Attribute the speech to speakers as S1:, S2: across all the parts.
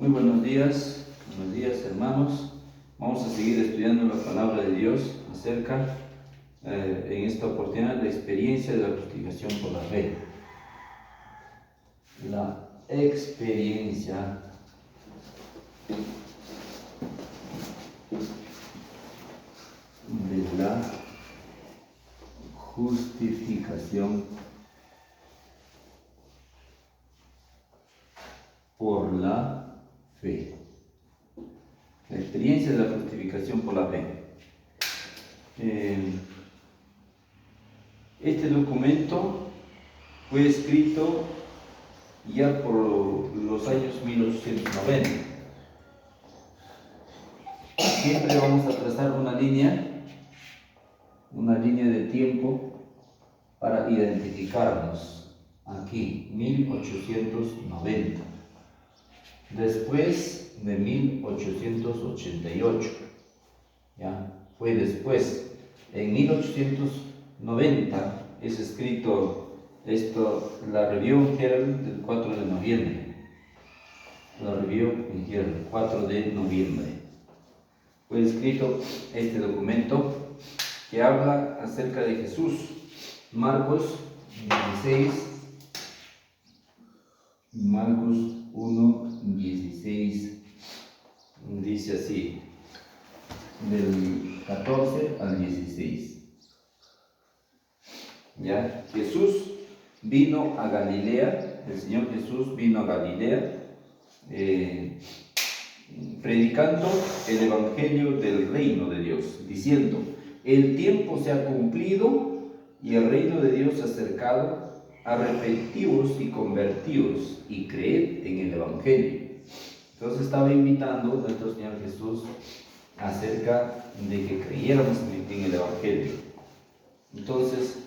S1: Muy buenos días hermanos. Vamos a seguir estudiando la palabra de Dios acerca, en esta oportunidad, la experiencia de la justificación por la fe. La experiencia de la justificación por la fe. La experiencia de la justificación por la fe. Este documento fue escrito ya por los años 1890. Siempre vamos a trazar una línea de tiempo para identificarnos. Aquí, 1890. Después de 1888, ¿ya? Fue después. En 1890 es escrito esto, la Review Herald del 4 de noviembre. La Review Herald, 4 de noviembre. Fue escrito este documento que habla acerca de Jesús. Marcos 1:16 dice así, del 14 al 16. ¿Ya? Jesús vino a Galilea, el Señor Jesús vino a Galilea, predicando el evangelio del reino de Dios, diciendo: el tiempo se ha cumplido y el reino de Dios se ha acercado. Arrepentíos y convertíos y creed en el evangelio. Entonces estaba invitando nuestro Señor Jesús acerca de que creyéramos en el evangelio. Entonces,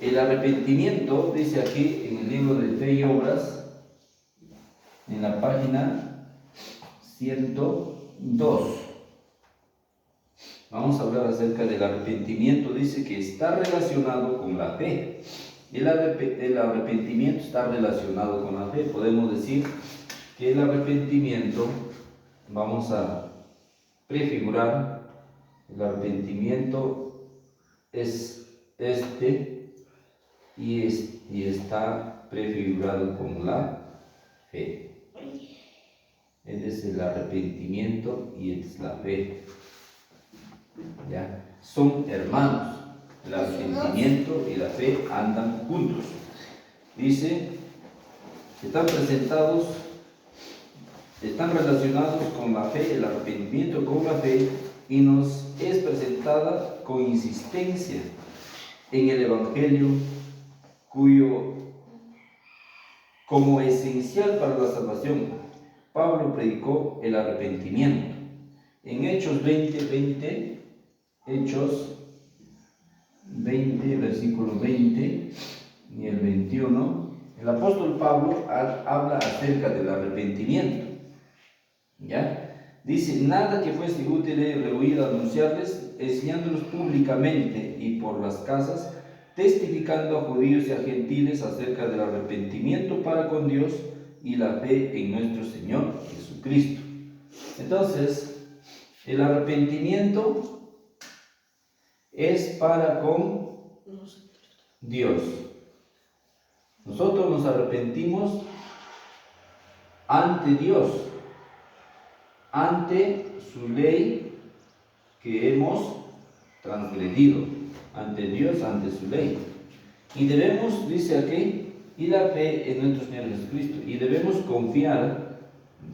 S1: el arrepentimiento, dice aquí en el libro de Fe y Obras, en la página 102. Vamos a hablar acerca del arrepentimiento. Dice que está relacionado con la fe. El arrepentimiento está relacionado con la fe. Podemos decir que el arrepentimiento, vamos a prefigurar, el arrepentimiento es este y está prefigurado con la fe. Este es el arrepentimiento y esta es la fe. ¿Ya? Son hermanos. El arrepentimiento y la fe andan juntos. Dice, están relacionados con la fe, el arrepentimiento con la fe, y nos es presentada con insistencia en el evangelio, como esencial para la salvación, Pablo predicó el arrepentimiento. En Hechos 20, versículo 20 y el 21, el apóstol Pablo habla acerca del arrepentimiento. ¿Ya? Dice: nada que fuese útil he rehuido anunciarles, enseñándolos públicamente y por las casas, testificando a judíos y a gentiles acerca del arrepentimiento para con Dios y la fe en nuestro Señor Jesucristo. Entonces, el arrepentimiento es para con Dios. Nosotros nos arrepentimos ante Dios, ante su ley que hemos transgredido, ante Dios, ante su ley. Y debemos, dice aquí, y la fe en nuestro Señor Jesucristo. Y debemos confiar,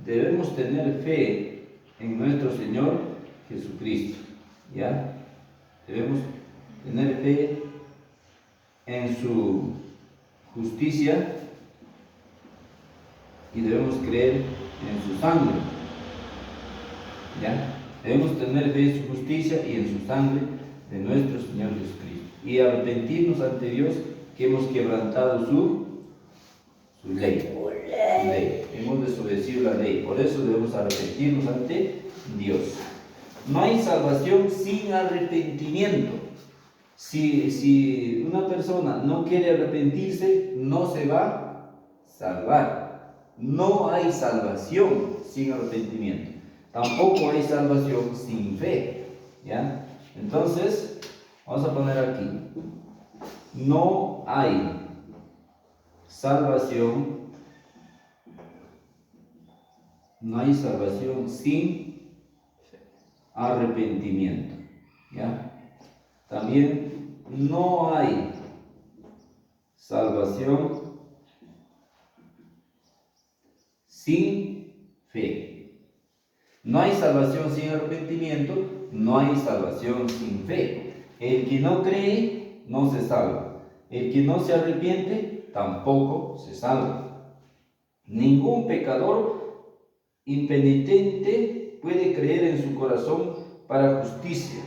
S1: debemos tener fe en nuestro Señor Jesucristo. ¿Ya? Debemos tener fe en su justicia y debemos creer en su sangre. ¿Ya? Debemos tener fe en su justicia y en su sangre de nuestro Señor Jesucristo. Y arrepentirnos ante Dios que hemos quebrantado su ley. Hemos desobedecido la ley. Por eso debemos arrepentirnos ante Dios. No hay salvación sin arrepentimiento. Si una persona no quiere arrepentirse, no se va a salvar. no hay salvación sin arrepentimiento. Tampoco hay salvación sin fe. ¿Ya? Entonces, vamos a poner aquí. No hay salvación. No hay salvación sin arrepentimiento. ¿Ya? También no hay salvación sin fe. No hay salvación sin arrepentimiento, no hay salvación sin fe. El que no cree no se salva. El que no se arrepiente tampoco se salva. Ningún pecador impenitente puede creer en su corazón para justicia.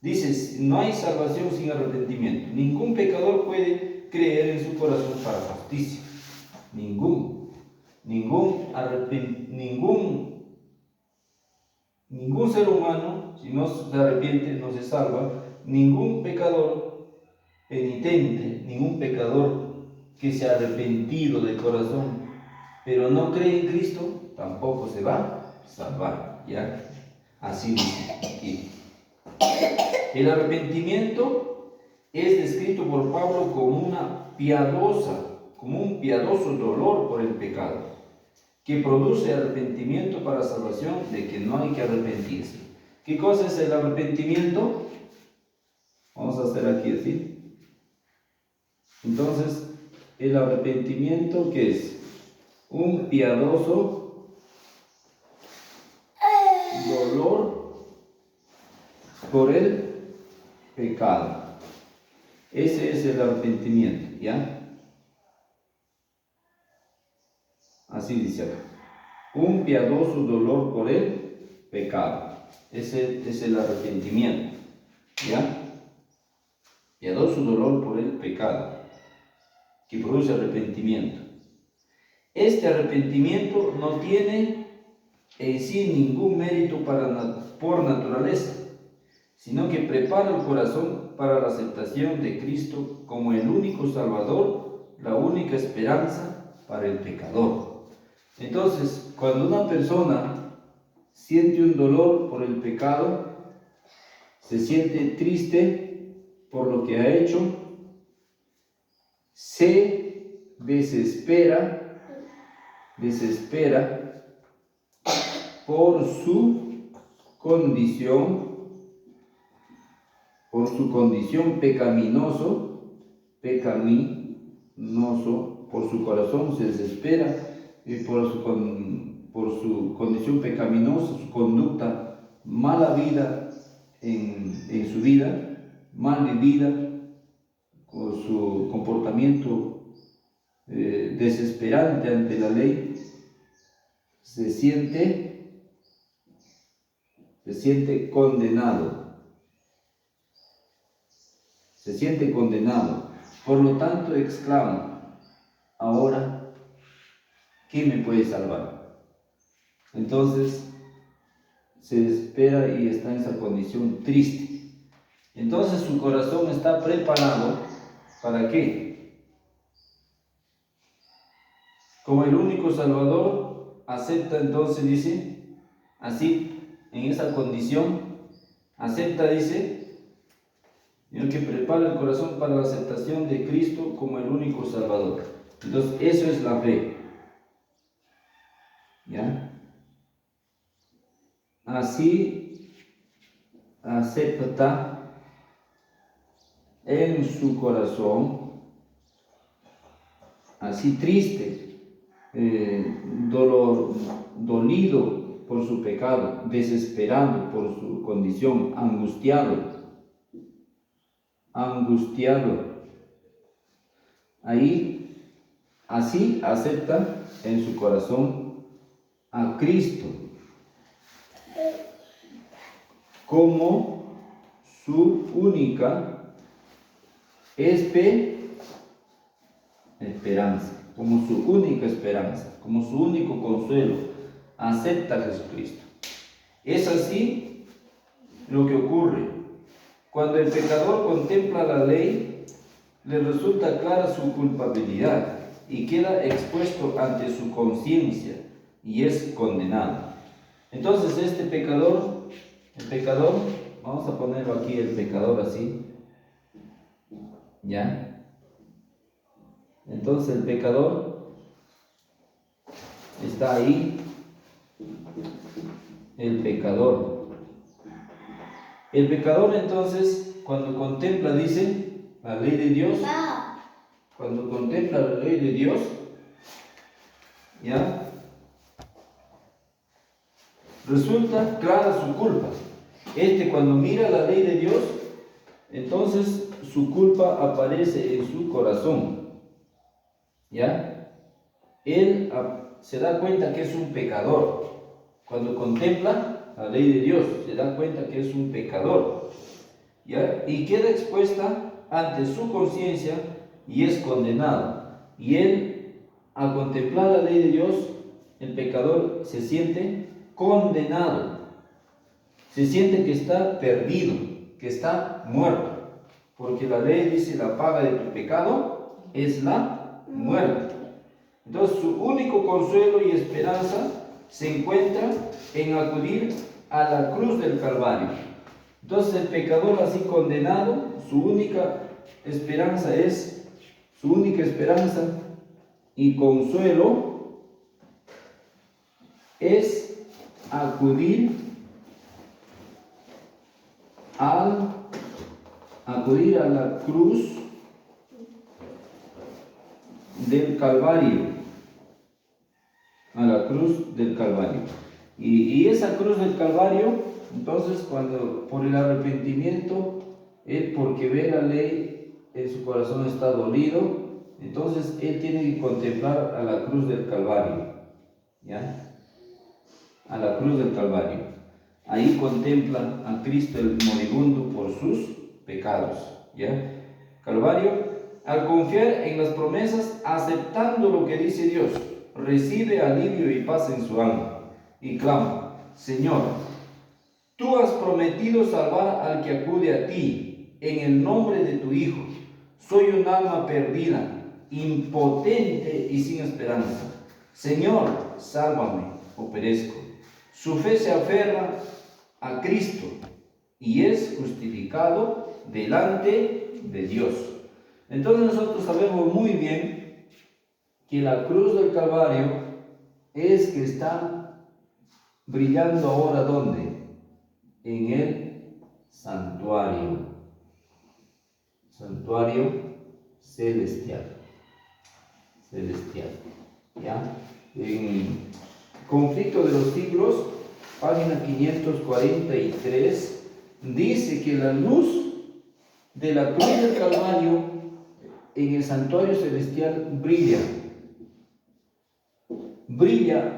S1: Dice, no hay salvación sin arrepentimiento. Ningún pecador puede creer en su corazón para justicia. Ningún ser humano, si no se arrepiente, no se salva. Ningún pecador penitente, ningún pecador que se ha arrepentido de corazón, pero no cree en Cristo, tampoco se va a salvar. ¿Ya? Así dice aquí. El arrepentimiento es descrito por Pablo como un piadoso dolor por el pecado, que produce arrepentimiento para salvación, de que no hay que arrepentirse. ¿Qué cosa es el arrepentimiento? Vamos a hacer aquí así. Entonces, el arrepentimiento, ¿qué es? Un piadoso dolor por el pecado. Ese es el arrepentimiento, ¿ya? Así dice acá. Un piadoso dolor por el pecado. Ese es el arrepentimiento, ¿ya? Piadoso dolor por el pecado, que produce arrepentimiento. Este arrepentimiento no tiene en sí ningún mérito por naturaleza, sino que prepara el corazón para la aceptación de Cristo como el único Salvador, la única esperanza para el pecador. Entonces, cuando una persona siente un dolor por el pecado, se siente triste por lo que ha hecho, se desespera por su condición pecaminoso, por su corazón se desespera, por su condición pecaminosa, su conducta, mala vida en su vida, mal vivida, con su comportamiento desesperante ante la ley, se siente condenado. Se siente condenado. Por lo tanto, exclama: ahora, ¿qué me puede salvar? Entonces, se desespera y está en esa condición triste. Entonces, su corazón está preparado ¿para qué? Como el único Salvador, acepta entonces, dice, así, en esa condición, acepta, dice, el que prepara el corazón para la aceptación de Cristo como el único Salvador. Entonces, eso es la fe. ¿Ya? Así, acepta en su corazón, así triste, dolido por su pecado, desesperado por su condición, angustiado. Ahí, así acepta en su corazón a Cristo como su única esperanza, como su único consuelo. Acepta a Jesucristo. Es así lo que ocurre. Cuando el pecador contempla la ley, le resulta clara su culpabilidad. y queda expuesto ante su conciencia y es condenado. Entonces este pecador, el pecador, vamos a ponerlo aquí, el pecador así, ¿ya? Entonces el pecador está ahí, el pecador. El pecador entonces, cuando contempla, dice, la ley de Dios, cuando contempla la ley de Dios, ¿ya? Resulta clara su culpa. Cuando mira la ley de Dios, entonces su culpa aparece en su corazón, ¿ya? Él se da cuenta que es un pecador. Cuando contempla la ley de Dios, se da cuenta que es un pecador, ¿ya? Y queda expuesta ante su conciencia y es condenado. Y él, al contemplar la ley de Dios, el pecador se siente condenado, se siente que está perdido, que está muerto, porque la ley dice: la paga de tu pecado es la muerte. Entonces su único consuelo y esperanza se encuentra en acudir a la cruz del Calvario. Entonces el pecador así condenado, su única esperanza y consuelo es acudir a la cruz del Calvario, a la cruz del Calvario. Y esa cruz del Calvario, entonces, cuando por el arrepentimiento, él, porque ve la ley, en su corazón está dolido, entonces él tiene que contemplar a la cruz del Calvario, ¿ya? A la cruz del Calvario. Ahí contempla a Cristo el moribundo por sus pecados, ¿ya? Calvario, al confiar en las promesas, aceptando lo que dice Dios, recibe alivio y paz en su alma y clama: Señor, tú has prometido salvar al que acude a ti en el nombre de tu Hijo. Soy un alma perdida, impotente y sin esperanza. Señor, sálvame o perezco. Su fe se aferra a Cristo y es justificado delante de Dios. Entonces nosotros sabemos muy bien que la cruz del Calvario es que está brillando ahora, ¿dónde? En el santuario celestial, ¿ya? En Conflicto de los Siglos, página 543, dice que la luz de la cruz del Calvario en el santuario celestial brilla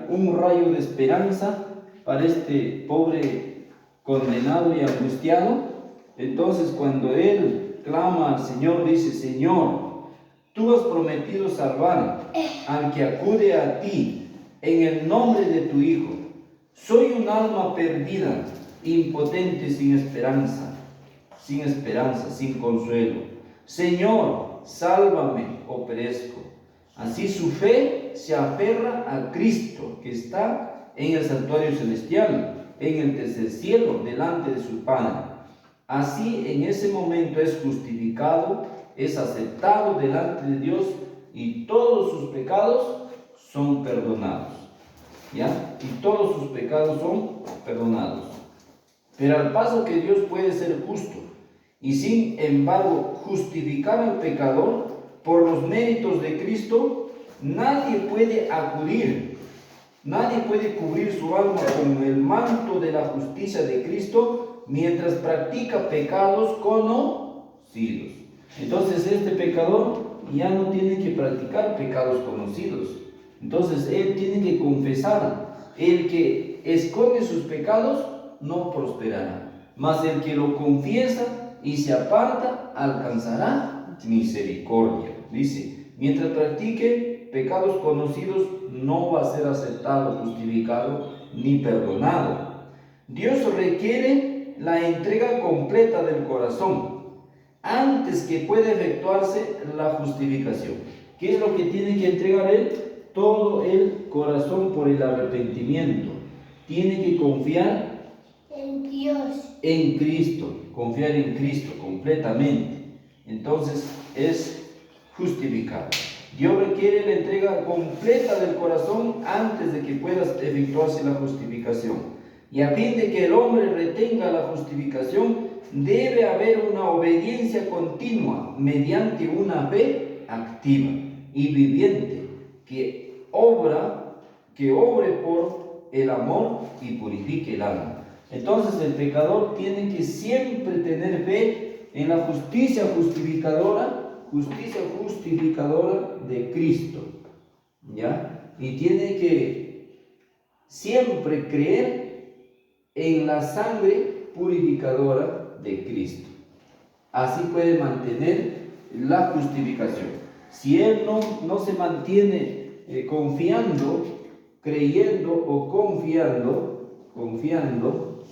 S1: un rayo de esperanza para este pobre condenado y angustiado. Entonces, cuando él clama al Señor, dice: Señor, tú has prometido salvar al que acude a ti en el nombre de tu Hijo. Soy un alma perdida, impotente, sin esperanza, sin consuelo. Señor, sálvame o perezco. Así su fe se aferra a Cristo, que está en el santuario celestial, en el tercer cielo, delante de su Padre. Así, en ese momento es justificado, es aceptado delante de Dios y todos sus pecados son perdonados, ¿ya? Y todos sus pecados son perdonados. Pero al paso que Dios puede ser justo y sin embargo justificar al pecador por los méritos de Cristo, nadie puede cubrir su alma con el manto de la justicia de Cristo mientras practica pecados conocidos. Entonces este pecador ya no tiene que practicar pecados conocidos. Entonces él tiene que confesar. El que esconde sus pecados no prosperará, mas el que lo confiesa y se aparta alcanzará misericordia. Dice: mientras practique pecados conocidos, no va a ser aceptado, justificado ni perdonado. Dios requiere la entrega completa del corazón antes que pueda efectuarse la justificación. ¿Qué es lo que tiene que entregar él? Todo el corazón por el arrepentimiento. Tiene que confiar
S2: en Dios,
S1: en Cristo, confiar en Cristo completamente. Entonces es justificado. Dios requiere la entrega completa del corazón antes de que pueda efectuarse la justificación. Y a fin de que el hombre retenga la justificación, debe haber una obediencia continua mediante una fe activa y viviente que obre por el amor y purifique el alma. Entonces el pecador tiene que siempre tener fe en la justicia justificadora de Cristo, ¿ya? Y tiene que siempre creer en la sangre purificadora de Cristo. Así puede mantener la justificación. Si él no se mantiene confiando, creyendo o confiando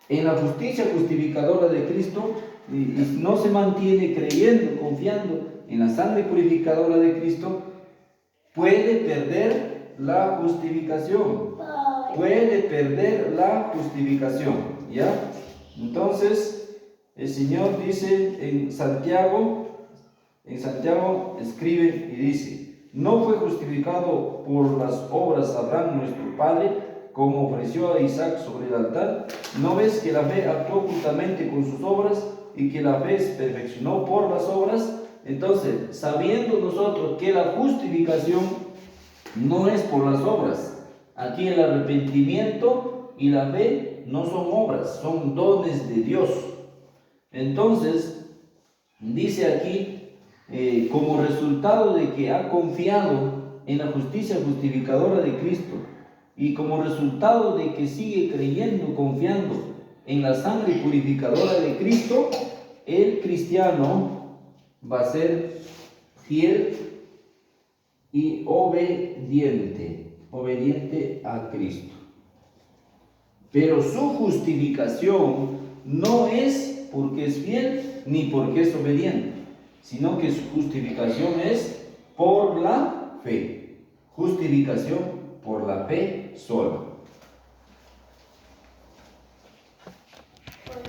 S1: en la justicia justificadora de Cristo, y no se mantiene creyendo, confiando en la sangre purificadora de Cristo, puede perder la justificación. Puede perder la justificación, ¿ya? Entonces, el Señor dice en Santiago escribe y dice: no fue justificado por las obras Abraham nuestro padre, como ofreció a Isaac sobre el altar. ¿No ves que la fe actuó juntamente con sus obras y que la fe se perfeccionó por las obras? Entonces, sabiendo nosotros que la justificación no es por las obras, aquí el arrepentimiento y la fe no son obras, son dones de Dios. Entonces, dice aquí, como resultado de que ha confiado en la justicia justificadora de Cristo y como resultado de que sigue creyendo, confiando en la sangre purificadora de Cristo, el cristiano va a ser fiel y obediente a Cristo. Pero su justificación no es porque es fiel ni porque es obediente, sino que su justificación es por la fe. Justificación por la fe sola.